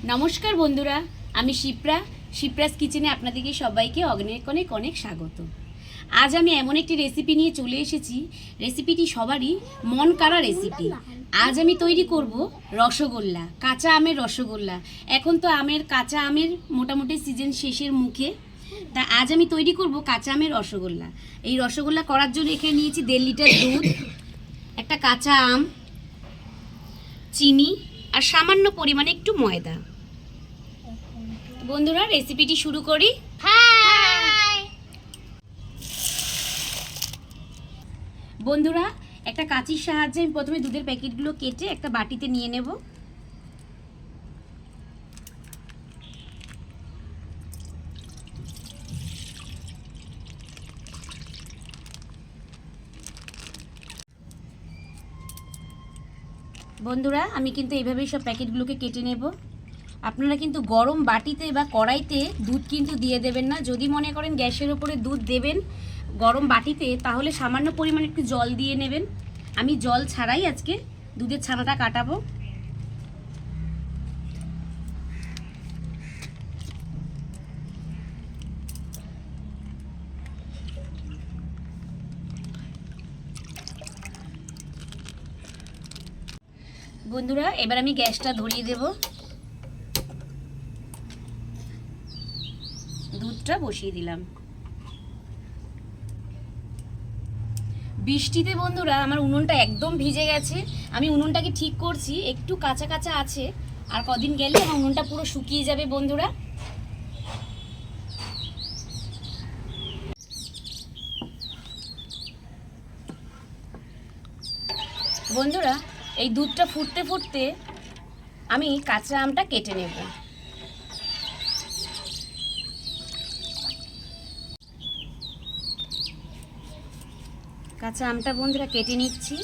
নমস্কার বন্ধুরা, আমি শিপ্রাস কিচেনে আপনাদেরকে সবাইকে অনেক অনেক অনেক স্বাগত। আজ আমি এমন একটি রেসিপি নিয়ে চলে এসেছি। রেসিপিটি সবারই মন কাড়া রেসিপি। আজ আমি তৈরি করব রসগোল্লা, কাঁচা আমের রসগোল্লা। এখন তো কাঁচা আমের মোটামুটি সিজন শেষের মুখে, তা আজ আমি তৈরি করব কাঁচা আমের রসগোল্লা। এই রসগোল্লা করার জন্য এখানে নিয়েছি 1.5 লিটার দুধ, একটা কাঁচা আম, চিনি আর সামান্য পরিমাণে একটু ময়দা। বন্ধুরা, রেসিপিটি শুরু করি। বন্ধুরা, একটা কাঁচির সাহায্যে আমি প্রথমে দুধের প্যাকেটগুলো কেটে একটা বাটিতে নিয়ে নেব। বন্ধুরা, আমি কিন্তু এইভাবেই সব প্যাকেটগুলোকে কেটে নেব। আপনারা কিন্তু গরম বাটিতে বা কড়াইতে দুধ কিন্তু দিয়ে দেবেন না। যদি মনে করেন গ্যাসের ওপরে দুধ দেবেন গরম বাটিতে, তাহলে সামান্য পরিমাণে একটু জল দিয়ে নেবেন। আমি জল ছাড়াই আজকে দুধের ছানাটা কাটাবো। বন্ধুরা, এবার আমি গ্যাসটা ধরিয়ে দেব, দুধটা বসিয়ে দিলাম। বৃষ্টিতে বন্ধুরা আমার উনুনটা একদম ভিজে গেছে। আমি উনুনটাকে ঠিক করছি, একটু কাঁচা কাঁচা আছে, আর কদিন গেলে আমার উনুনটা পুরো শুকিয়ে যাবে। বন্ধুরা, বন্ধুরা এই দুধটা ফুটতে ফুটতে আমি কাঁচা আমটা কেটে নেব। কাঁচা আমটা বন্ধুরা কেটে নিচ্ছি।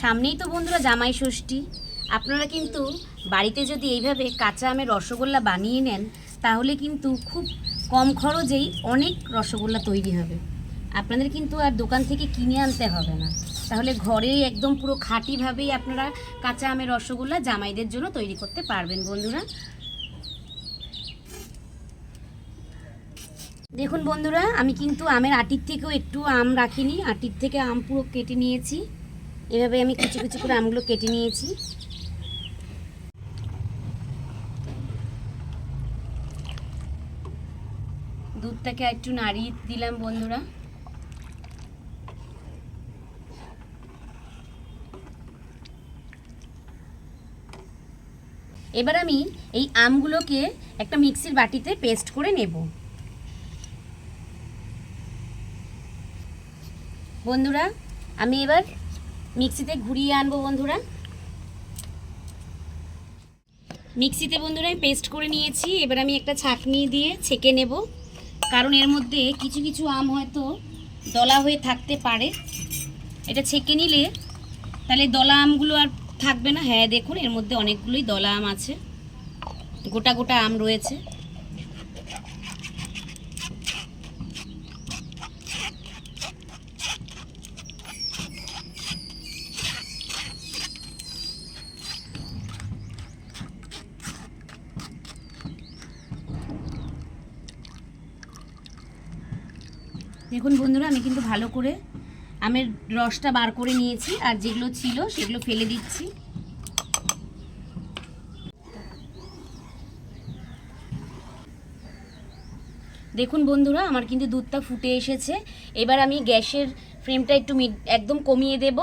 সামনেই তো বন্ধুরা জামাই ষষ্ঠী। আপনারা কিন্তু বাড়িতে যদি এইভাবে কাঁচা আমের রসগোল্লা বানিয়ে নেন, তাহলে কিন্তু খুব কম খরচেই অনেক রসগোল্লা তৈরি হবে। আপনাদের কিন্তু আর দোকান থেকে কিনে আনতে হবে না। তাহলে ঘরেই একদম পুরো খাঁটিভাবেই আপনারা কাঁচা আমের রসগোল্লা জামাইদের জন্য তৈরি করতে পারবেন। বন্ধুরা দেখুন, বন্ধুরা আমি কিন্তু আমের আটির থেকেও একটু আম রাখিনি, আটির থেকে আম পুরো কেটে নিয়েছি। এভাবে আমি কুচি কুচি করে আমগুলো কেটে নিয়েছি। দুধটাকে একটু নাড়িয়ে দিলাম। বন্ধুরা, এবার আমি এই আমগুলোকে একটা মিক্সির বাটিতে পেস্ট করে নেব। বন্ধুরা, আমি এবার মিক্সিতে ঘুরিয়ে আনবো। বন্ধুরা, মিক্সিতে বন্ধুরা আমি পেস্ট করে নিয়েছি। এবার আমি একটা ছাঁকনি দিয়ে ছেঁকে নেব, কারণ এর মধ্যে কিছু কিছু আম হয়তো দলা হয়ে থাকতে পারে। এটা ছেঁকে নিলে তাহলে দলা আমগুলো আর থাকবে না। হ্যাঁ দেখুন, এর মধ্যে অনেকগুলোই দলা আম আছে, গোটা গোটা আম রয়েছে। দেখুন বন্ধুরা, আমি কিন্তু ভালো করে আমের রসটা বার করে নিয়েছি, আর যেগুলো ছিল সেগুলো ফেলে দিচ্ছি। দেখুন বন্ধুরা, আমার কিন্তু দুধটা ফুটে এসেছে। এবার আমি গ্যাসের ফ্লেমটা একটু একদম কমিয়ে দেব।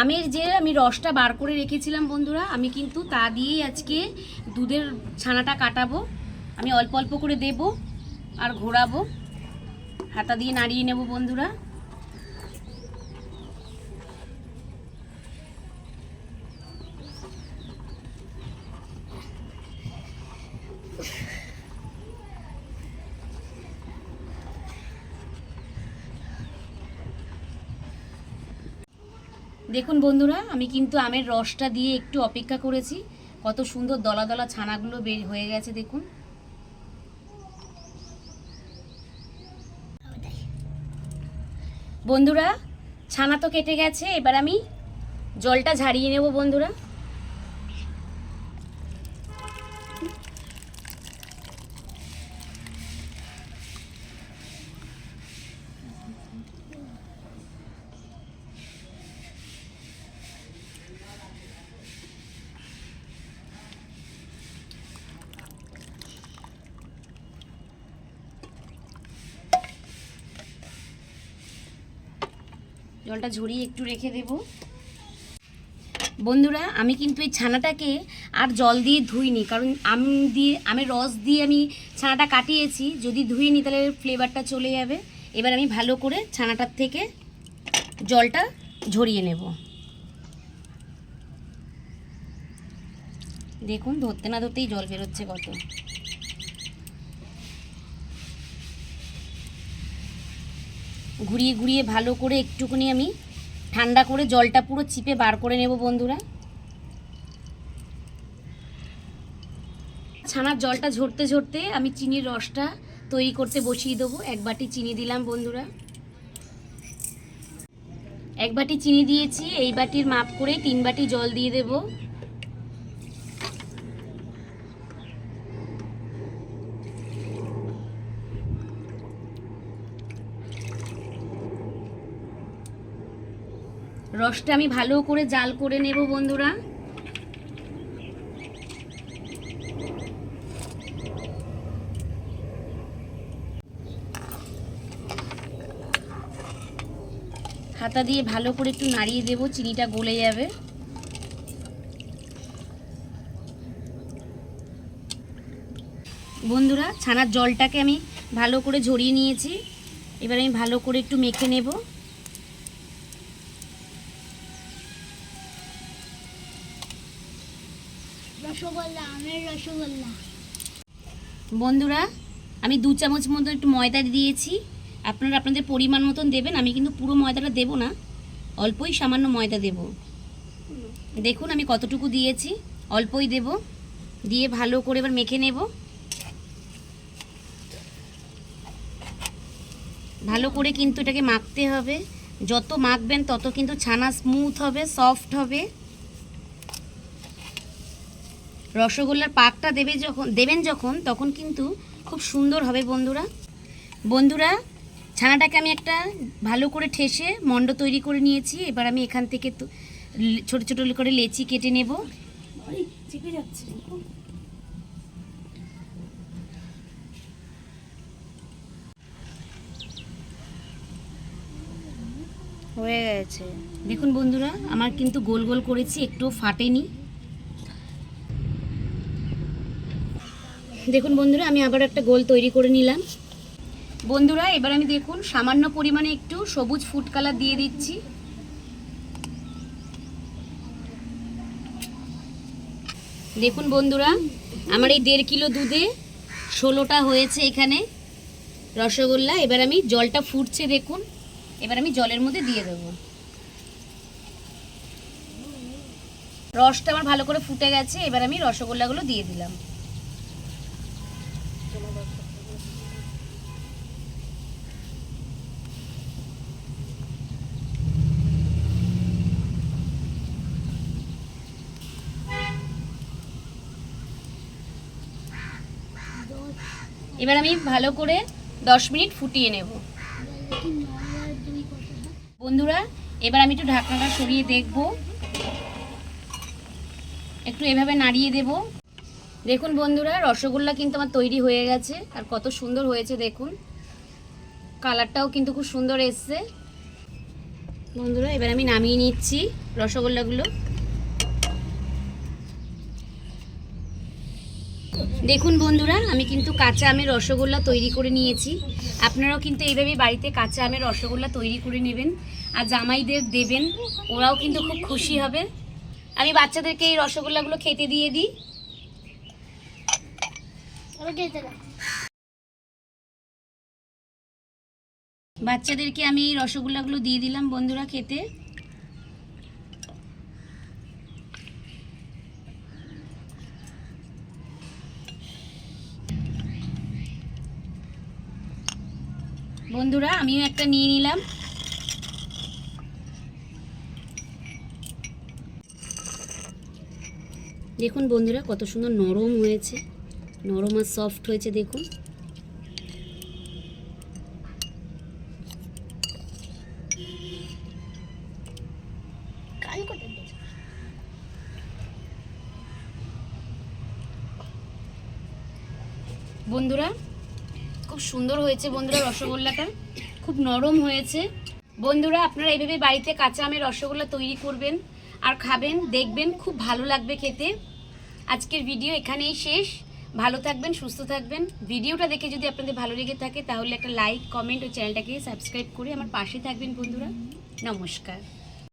আমের যে আমি রসটা বার করে রেখেছিলাম বন্ধুরা, আমি কিন্তু তা দিয়েই আজকে দুধের ছানাটা কাটাবো। আমি অল্প অল্প করে দেব আর ঘোরাবো, হাতা দিয়ে নাড়িয়ে নেব। বন্ধুরা, দেখুন বন্ধুরা, আমি কিন্তু আমের রসটা দিয়ে একটু অপেক্ষা করেছি, কত সুন্দর দলা দলা ছানাগুলো বের হয়ে গেছে দেখুন। বন্ধুরা, ছানা তো কেটে গেছে, এবার আমি জলটা ঝারিয়ে নেব বন্ধুরা। জলটা ঝরিয়ে একটু রেখে দেব বন্ধুরা। আমি কিন্তু এই ছানাটাকে আর জল দিয়ে ধুইনি, কারণ আমের রস দিয়ে আমি ছানাটা কাটিয়েছি, যদি ধুইনি তাহলে ফ্লেভারটা চলে যাবে। এবার আমি ভালো করে ছানাটার থেকে জলটা ঝরিয়ে নেব। দেখুন ধরতে না ধরতেই জল বেরোচ্ছে কত। ঘুরিয়ে ঘুরিয়ে ভালো করে একটুখানি আমি ঠান্ডা করে জলটা পুরো চিপে বার করে নেব বন্ধুরা। ছানার জলটা ঝরতে ঝরতে আমি চিনির রসটা তৈরি করতে বসিয়ে দেবো। 1 বাটি চিনি দিলাম বন্ধুরা। 1 বাটি চিনি দিয়েছি, এই বাটির মাপ করে 3 বাটি জল দিয়ে দেব। রসটা আমি ভালো করে জাল করে নেব বন্ধুরা। হাতা দিয়ে ভালো করে একটু নাড়িয়ে দেব, চিনিটা গলে যাবে। বন্ধুরা, ছানার জলটাকে আমি ভালো করে ঝরিয়ে নিয়েছি, এবার আমি ভালো করে একটু মেখে নেব। রসগোল্লা, আমের রসগোল্লা। বন্ধুরা, আমি 2 চামচ মতো একটু ময়দা দিয়েছি, আপনারা আপনাদের পরিমাণ মতন দেবেন। আমি কিন্তু পুরো ময়দাটা দেব না, অল্পই সামান্য ময়দা দেব। দেখুন আমি কতটুকু দিয়েছি, অল্পই দেব। দিয়ে ভালো করে এবার মেখে নেব। ভালো করে কিন্তু এটাকে মাখতে হবে, যত মাখবেন তত কিন্তু ছানা স্মুথ হবে, সফট হবে। রসগোল্লার পাকটা দেবেন যখন তখন কিন্তু খুব সুন্দর হবে বন্ধুরা। বন্ধুরা, ছানাটাকে আমি একটা ভালো করে ঠেসে মণ্ড তৈরি করে নিয়েছি। এবার আমি এখান থেকে ছোট ছোট করে লেচি কেটে নেব। চিপে যাচ্ছে, হয়ে গেছে। দেখুন বন্ধুরা, আমার কিন্তু গোল গোল করেছি, একটু ফাটেনি। দেখুন বন্ধুরা, আমি আবার একটা গোল তৈরি করে নিলাম। বন্ধুরা, এবার আমি দেখুন সামান্য পরিমাণে একটু সবুজ ফুড কালার দিয়ে দিচ্ছি। দেখুন বন্ধুরা, আমার এই 1.5 কিলো দুধে 16টা হয়েছে এখানে রসগোল্লা। এবার আমি জলটা ফুটছে দেখুন, এবার আমি জলের মধ্যে দিয়ে দেবো। রসটা আমার ভালো করে ফুটে গেছে, এবার আমি রসগোল্লাগুলো দিয়ে দিলাম। এবার আমি ভালো করে 10 মিনিট ফুটিয়ে নেব বন্ধুরা। এবার আমি একটু ঢাকনাটা সরিয়ে দেখব, একটু এভাবে নাড়িয়ে দেব। দেখুন বন্ধুরা, রসগোল্লা কিন্তু আমার তৈরি হয়ে গেছে, আর কত সুন্দর হয়েছে দেখুন, কালারটাও কিন্তু খুব সুন্দর এসছে বন্ধুরা। এবার আমি নামিয়ে নিচ্ছি রসগোল্লাগুলো। দেখুন বন্ধুরা, আমি কিন্তু কাঁচা আমের রসগোল্লা তৈরি করে নিয়েছি। আপনারাও কিন্তু এইভাবে বাড়িতে কাঁচা আমের রসগোল্লা তৈরি করে নেবেন, আর জামাইদের দেবেন, ওরাও কিন্তু খুব খুশি হবে। আমি বাচ্চাদেরকে এই রসগোল্লাগুলো খেতে দিয়ে দিই। বাচ্চাদেরকে আমি এই রসগোল্লাগুলো দিয়ে দিলাম বন্ধুরা খেতে। বন্ধুরা আমিও একটা নিয়ে নিলাম। দেখুন বন্ধুরা কত সুন্দর নরম হয়েছে, নরম আর সফট হয়েছে দেখুন। কান কোথায় দিয়েছে? বন্ধুরা খুব সুন্দর হয়েছে বন্ধুরা, রসগোল্লাটা খুব নরম হয়েছে। বন্ধুরা আপনারা এইভাবে বাড়িতে কাঁচা আমের রসগোল্লা তৈরি করবেন আর খাবেন, দেখবেন খুব ভালো লাগবে খেতে। আজকের ভিডিও এখানেই শেষ। ভালো থাকবেন, সুস্থ থাকবেন। ভিডিওটা দেখে যদি আপনাদের ভালো লেগে থাকে তাহলে একটা লাইক, কমেন্ট ও চ্যানেলটাকে সাবস্ক্রাইব করে আমার পাশে থাকবেন বন্ধুরা। নমস্কার।